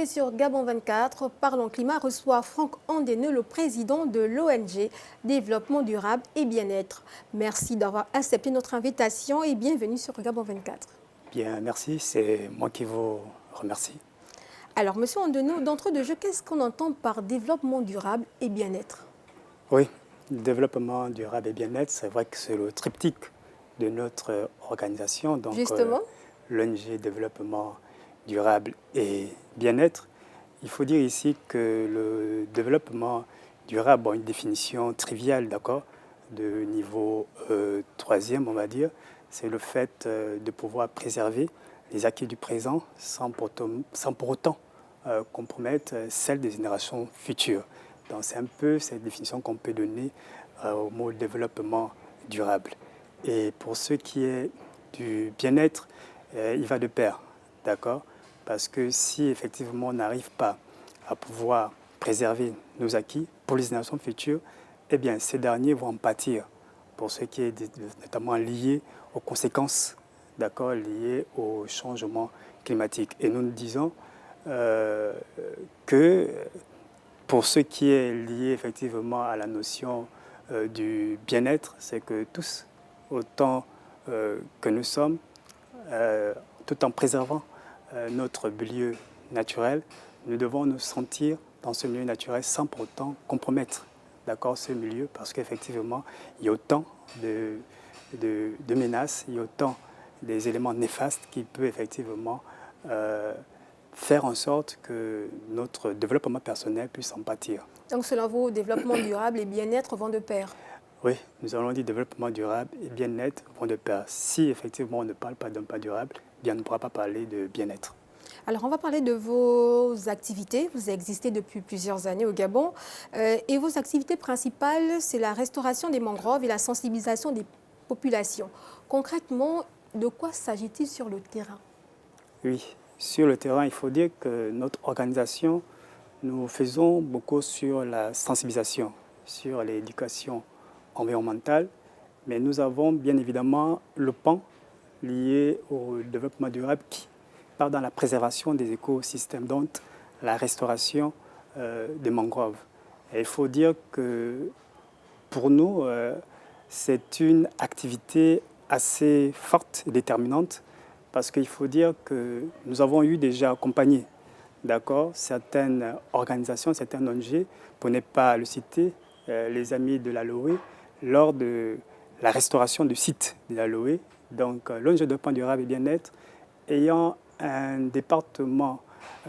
sur Gabon 24, Parlons Climat reçoit Franck Andeneux, le président de l'ONG Développement durable et bien-être. Merci d'avoir accepté notre invitation et bienvenue sur Gabon 24. Bien, merci, c'est moi qui vous remercie. Alors, monsieur Andeneux, d'entrée de jeu, qu'est-ce qu'on entend par développement durable et bien-être? Oui, développement durable et bien-être, c'est vrai que c'est le triptyque de notre organisation. Donc, Justement. l'ONG Développement durable et bien-être. Il faut dire ici que le développement durable a une définition triviale, d'accord, de niveau troisième, on va dire. C'est le fait de pouvoir préserver les acquis du présent sans pour autant compromettre celles des générations futures. Donc c'est un peu cette définition qu'on peut donner au mot développement durable. Et pour ce qui est du bien-être, il va de pair, d'accord? Parce que si effectivement on n'arrive pas à pouvoir préserver nos acquis pour les générations futures, eh bien ces derniers vont en pâtir pour ce qui est notamment lié aux conséquences, d'accord, liées au changement climatique. Et nous disons que pour ce qui est lié effectivement à la notion du bien-être, c'est que tous, autant que nous sommes, tout en préservant notre milieu naturel, nous devons nous sentir dans ce milieu naturel sans pour autant compromettre ce milieu, parce qu'effectivement, il y a autant de menaces, il y a autant des éléments néfastes qui peuvent effectivement faire en sorte que notre développement personnel puisse en pâtir. Donc, selon vous, développement durable et bien-être vont de pair? Oui, nous allons dire développement durable et bien-être vont de pair. Si effectivement on ne parle pas d'un pas durable, bien on ne pourra pas parler de bien-être. Alors, on va parler de vos activités. Vous existez depuis plusieurs années au Gabon. Et vos activités principales, c'est la restauration des mangroves et la sensibilisation des populations. Concrètement, de quoi s'agit-il sur le terrain? Oui, sur le terrain, il faut dire que notre organisation, nous faisons beaucoup sur la sensibilisation, sur l'éducation environnementale, mais nous avons bien évidemment le pan lié au développement durable qui part dans la préservation des écosystèmes, donc la restauration des mangroves. Et il faut dire que pour nous, c'est une activité assez forte et déterminante parce qu'il faut dire que nous avons eu déjà accompagné certaines organisations, certaines ONG, pour ne pas le citer, les amis de l'Aloe, lors de la restauration du site de l'Aloe. Donc l'ONG de développement durable et bien-être ayant un département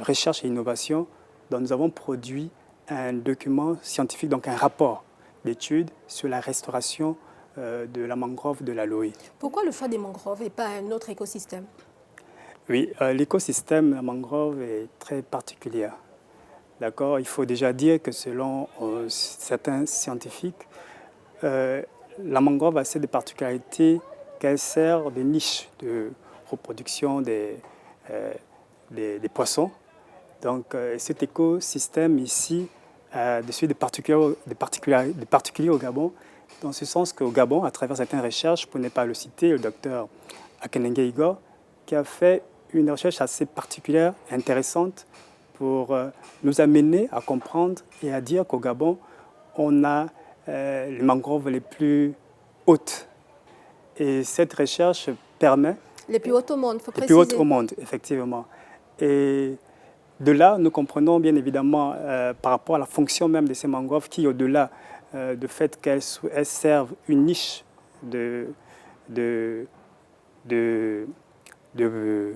recherche et innovation dont nous avons produit un document scientifique, donc un rapport d'études sur la restauration de la mangrove de l'Aloe. Pourquoi le choix des mangroves et pas un autre écosystème? Oui, l'écosystème de la mangrove est très particulier. D'accord, il faut déjà dire que selon certains scientifiques, la mangrove a cette particularité qu'elle sert de niche de reproduction des poissons. Donc cet écosystème ici a des particuliers au Gabon, dans ce sens qu'au Gabon, à travers certaines recherches, pour ne pas le citer, le docteur Akenenge Igor, qui a fait une recherche assez particulière et intéressante pour nous amener à comprendre et à dire qu'au Gabon, on a les mangroves les plus hautes. Et cette recherche permet... Les plus hautes au monde, il faut préciser. Les plus hautes au monde, effectivement. Et de là, nous comprenons bien évidemment par rapport à la fonction même de ces mangroves qui, au-delà du fait qu'elles servent une niche de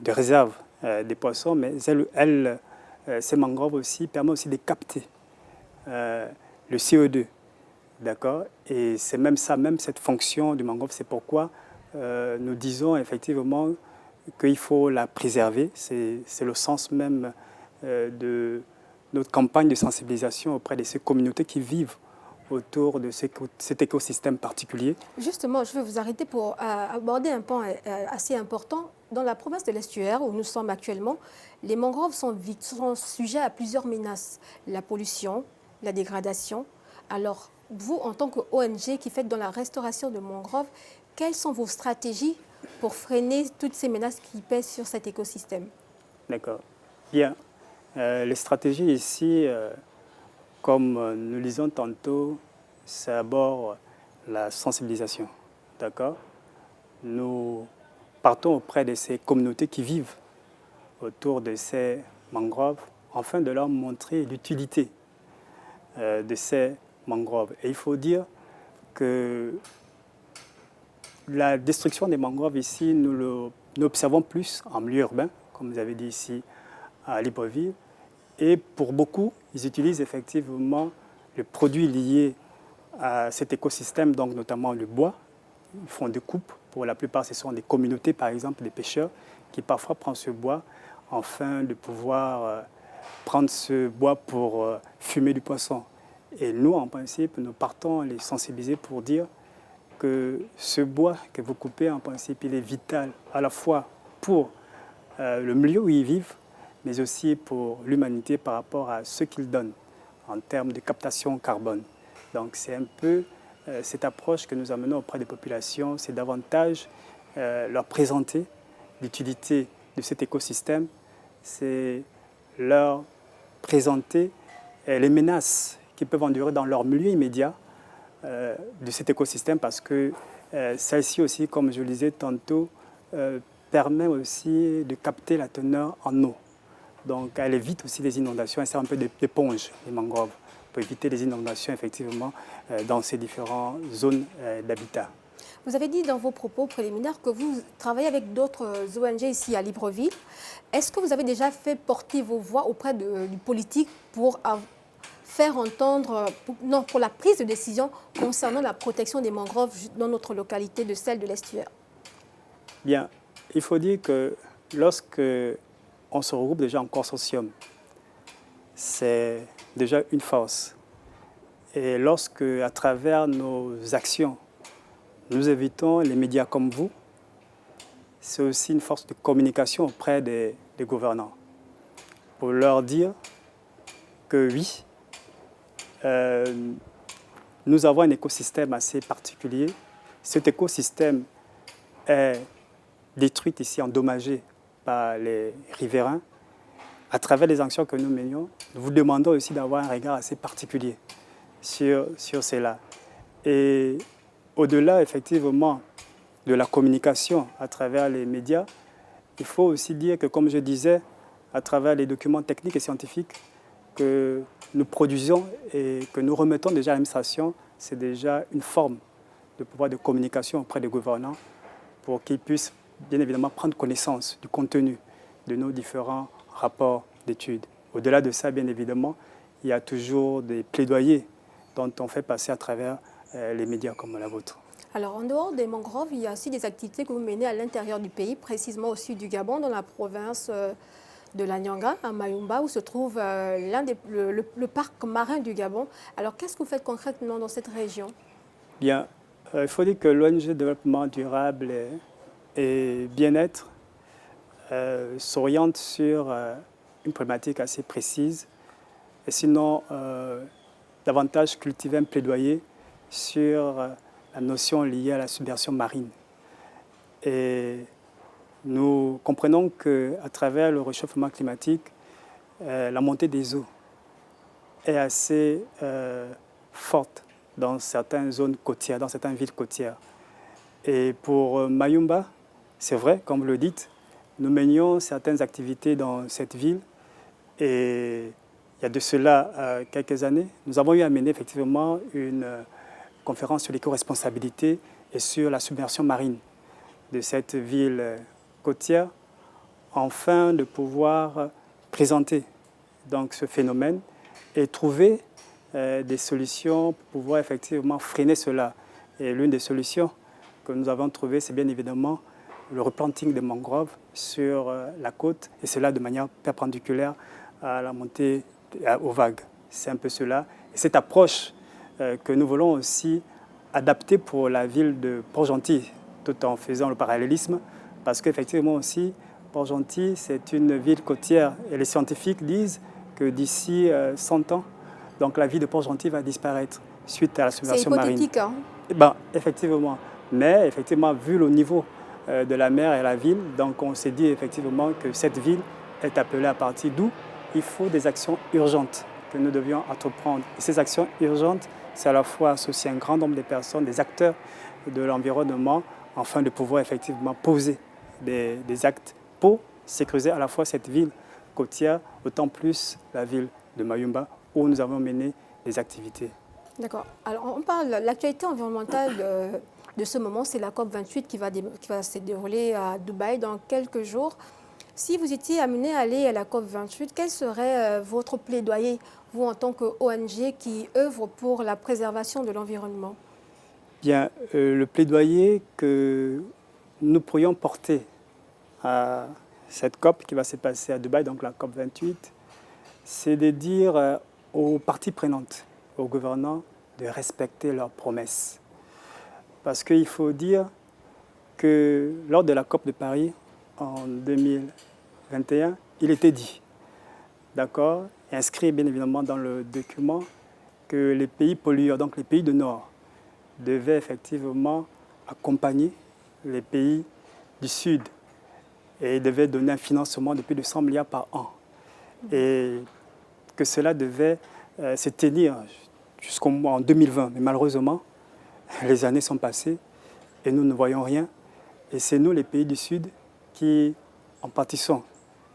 réserve des poissons, mais ces mangroves aussi permettent aussi de capter le CO2. D'accord? Et c'est même ça, même cette fonction du mangrove, c'est pourquoi nous disons effectivement qu'il faut la préserver. C'est le sens même de notre campagne de sensibilisation auprès de ces communautés qui vivent autour de cet écosystème particulier. Justement, je vais vous arrêter pour aborder un point assez important. Dans la province de l'Estuaire, où nous sommes actuellement, les mangroves sont sujets à plusieurs menaces. La pollution, la dégradation. Alors, vous, en tant qu'ONG qui faites dans la restauration de mangroves, quelles sont vos stratégies pour freiner toutes ces menaces qui pèsent sur cet écosystème? D'accord. Bien. Les stratégies ici, comme nous lisons tantôt, c'est d'abord la sensibilisation. D'accord? Nous partons auprès de ces communautés qui vivent autour de ces mangroves afin de leur montrer l'utilité de ces mangroves. Et il faut dire que la destruction des mangroves ici, nous l'observons plus en milieu urbain, comme vous avez dit ici à Libreville. Et pour beaucoup, ils utilisent effectivement les produits liés à cet écosystème, donc notamment le bois. Ils font des coupes. Pour la plupart, ce sont des communautés, par exemple, des pêcheurs, qui parfois prennent ce bois afin de pouvoir prendre ce bois pour fumer du poisson. Et nous, en principe, nous partons les sensibiliser pour dire que ce bois que vous coupez, en principe, il est vital à la fois pour le milieu où ils vivent, mais aussi pour l'humanité par rapport à ce qu'il donne en termes de captation carbone. Donc c'est un peu cette approche que nous amenons auprès des populations, c'est davantage leur présenter l'utilité de cet écosystème, c'est leur présenter les menaces qui peuvent endurer dans leur milieu immédiat de cet écosystème, parce que celle-ci aussi, comme je le disais tantôt, permet aussi de capter la teneur en eau. Donc elle évite aussi les inondations, elle sert un peu d'éponge, les mangroves, pour éviter les inondations effectivement dans ces différentes zones d'habitat. Vous avez dit dans vos propos préliminaires que vous travaillez avec d'autres ONG ici à Libreville. Est-ce que vous avez déjà fait porter vos voix auprès du politique pour faire entendre, pour la prise de décision concernant la protection des mangroves dans notre localité de celle de l'estuaire? Bien, il faut dire que lorsque on se regroupe déjà en consortium, c'est déjà une force. Et lorsque, à travers nos actions, nous invitons les médias comme vous, c'est aussi une force de communication auprès des gouvernants pour leur dire que oui, nous avons un écosystème assez particulier. Cet écosystème est détruit ici, endommagé par les riverains. À travers les actions que nous menions, nous vous demandons aussi d'avoir un regard assez particulier sur cela. Et au-delà, effectivement, de la communication à travers les médias, il faut aussi dire que, comme je disais, à travers les documents techniques et scientifiques que nous produisons et que nous remettons déjà à l'administration, c'est déjà une forme de pouvoir de communication auprès des gouvernants pour qu'ils puissent bien évidemment prendre connaissance du contenu de nos différents rapports d'études. Au-delà de ça, bien évidemment, il y a toujours des plaidoyers dont on fait passer à travers les médias comme la vôtre. Alors, en dehors des mangroves, il y a aussi des activités que vous menez à l'intérieur du pays, précisément au sud du Gabon, dans la province de la Nyanga, à Mayumba, où se trouve le parc marin du Gabon. Alors, qu'est-ce que vous faites concrètement dans cette région? Bien, il faut dire que l'ONG Développement durable et bien-être s'oriente sur une problématique assez précise, et sinon davantage cultiver un plaidoyer sur la notion liée à la submersion marine. Et nous comprenons qu'à travers le réchauffement climatique, la montée des eaux est assez forte dans certaines zones côtières, dans certaines villes côtières. Et pour Mayumba, c'est vrai, comme vous le dites, nous menions certaines activités dans cette ville. Et il y a de cela quelques années, nous avons eu à mener effectivement une conférence sur l'éco-responsabilité et sur la submersion marine de cette ville côtière, afin de pouvoir présenter donc ce phénomène et trouver des solutions pour pouvoir effectivement freiner cela. Et l'une des solutions que nous avons trouvées, c'est bien évidemment le replanting des mangroves sur la côte, et cela de manière perpendiculaire à la montée aux vagues. C'est un peu cela. Et cette approche que nous voulons aussi adapter pour la ville de Port-Gentil, tout en faisant le parallélisme, parce qu'effectivement aussi, Port-Gentil, c'est une ville côtière, et les scientifiques disent que d'ici 100 ans, donc la ville de Port-Gentil va disparaître suite à la submersion marine. C'est hypothétique, hein? Ben, effectivement. Mais effectivement, vu le niveau de la mer et la ville, donc on s'est dit effectivement que cette ville est appelée à partir d'où il faut des actions urgentes que nous devions entreprendre. Et ces actions urgentes, c'est à la fois associer un grand nombre de personnes, des acteurs de l'environnement, afin de pouvoir effectivement poser des actes pour sécuriser à la fois cette ville côtière, autant plus la ville de Mayumba, où nous avons mené des activités. D'accord. Alors, on parle, l'actualité environnementale de ce moment, c'est la COP28 qui va se dérouler à Dubaï dans quelques jours. Si vous étiez amené à aller à la COP28, quel serait votre plaidoyer, vous en tant qu'ONG qui œuvre pour la préservation de l'environnement? Bien, le plaidoyer que nous pourrions porter à cette COP qui va se passer à Dubaï, donc la COP28, c'est de dire aux parties prenantes, aux gouvernants, de respecter leurs promesses. Parce qu'il faut dire que lors de la COP de Paris en 2021, il était dit, d'accord, inscrit bien évidemment dans le document, que les pays pollueurs, donc les pays du Nord, devaient effectivement accompagner les pays du Sud et devaient donner un financement de plus de 100 milliards par an. Et que cela devait se tenir jusqu'en 2020. Mais malheureusement, les années sont passées et nous ne voyons rien. Et c'est nous, les pays du Sud, qui en pâtissons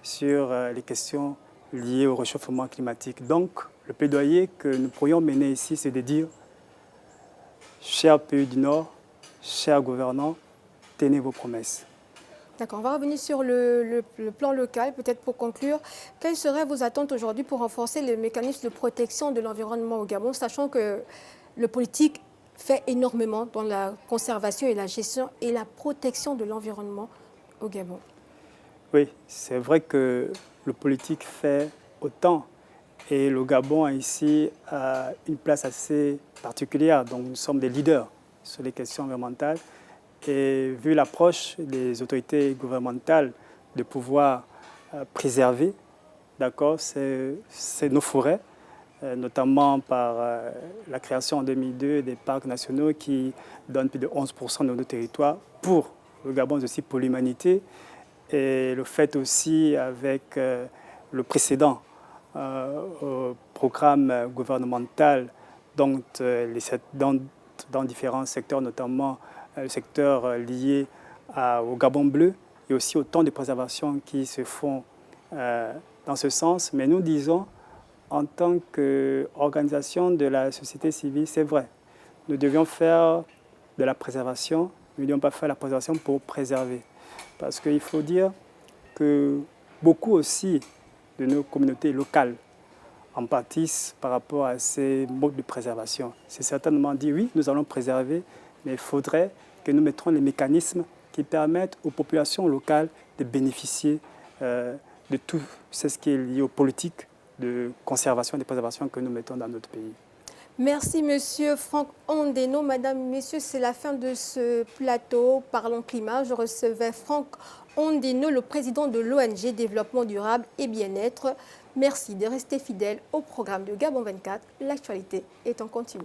sur les questions liées au réchauffement climatique. Donc, le plaidoyer que nous pourrions mener ici, c'est de dire, chers pays du Nord, chers gouvernants, tenez vos promesses. D'accord, on va revenir sur le plan local, peut-être pour conclure. Quelles seraient vos attentes aujourd'hui pour renforcer les mécanismes de protection de l'environnement au Gabon, sachant que le politique fait énormément dans la conservation et la gestion et la protection de l'environnement au Gabon? Oui, c'est vrai que le politique fait autant et le Gabon a ici une place assez particulière. Donc nous sommes des leaders sur les questions environnementales. Et vu l'approche des autorités gouvernementales de pouvoir préserver, d'accord, c'est nos forêts, notamment par la création en 2002 des parcs nationaux qui donnent plus de 11% de nos territoires pour le Gabon, mais aussi pour l'humanité. Et le fait aussi avec le précédent programme gouvernemental dans différents secteurs, notamment le secteur lié au Gabon bleu et aussi au temps de préservation qui se font dans ce sens. Mais nous disons, en tant qu'organisation de la société civile, c'est vrai, nous devions faire de la préservation, nous ne devions pas faire la préservation pour préserver. Parce qu'il faut dire que beaucoup aussi de nos communautés locales en pâtissent par rapport à ces modes de préservation. C'est certainement dit, oui, nous allons préserver, mais il faudrait que nous mettions les mécanismes qui permettent aux populations locales de bénéficier de tout ce qui est lié aux politiques de conservation et de préservation que nous mettons dans notre pays. Merci, Monsieur Franck Ondeno. Madame, Messieurs, c'est la fin de ce plateau Parlons Climat. Je recevais Franck Ondeno, le président de l'ONG Développement Durable et Bien-être. Merci de rester fidèle au programme de Gabon 24. L'actualité est en continu.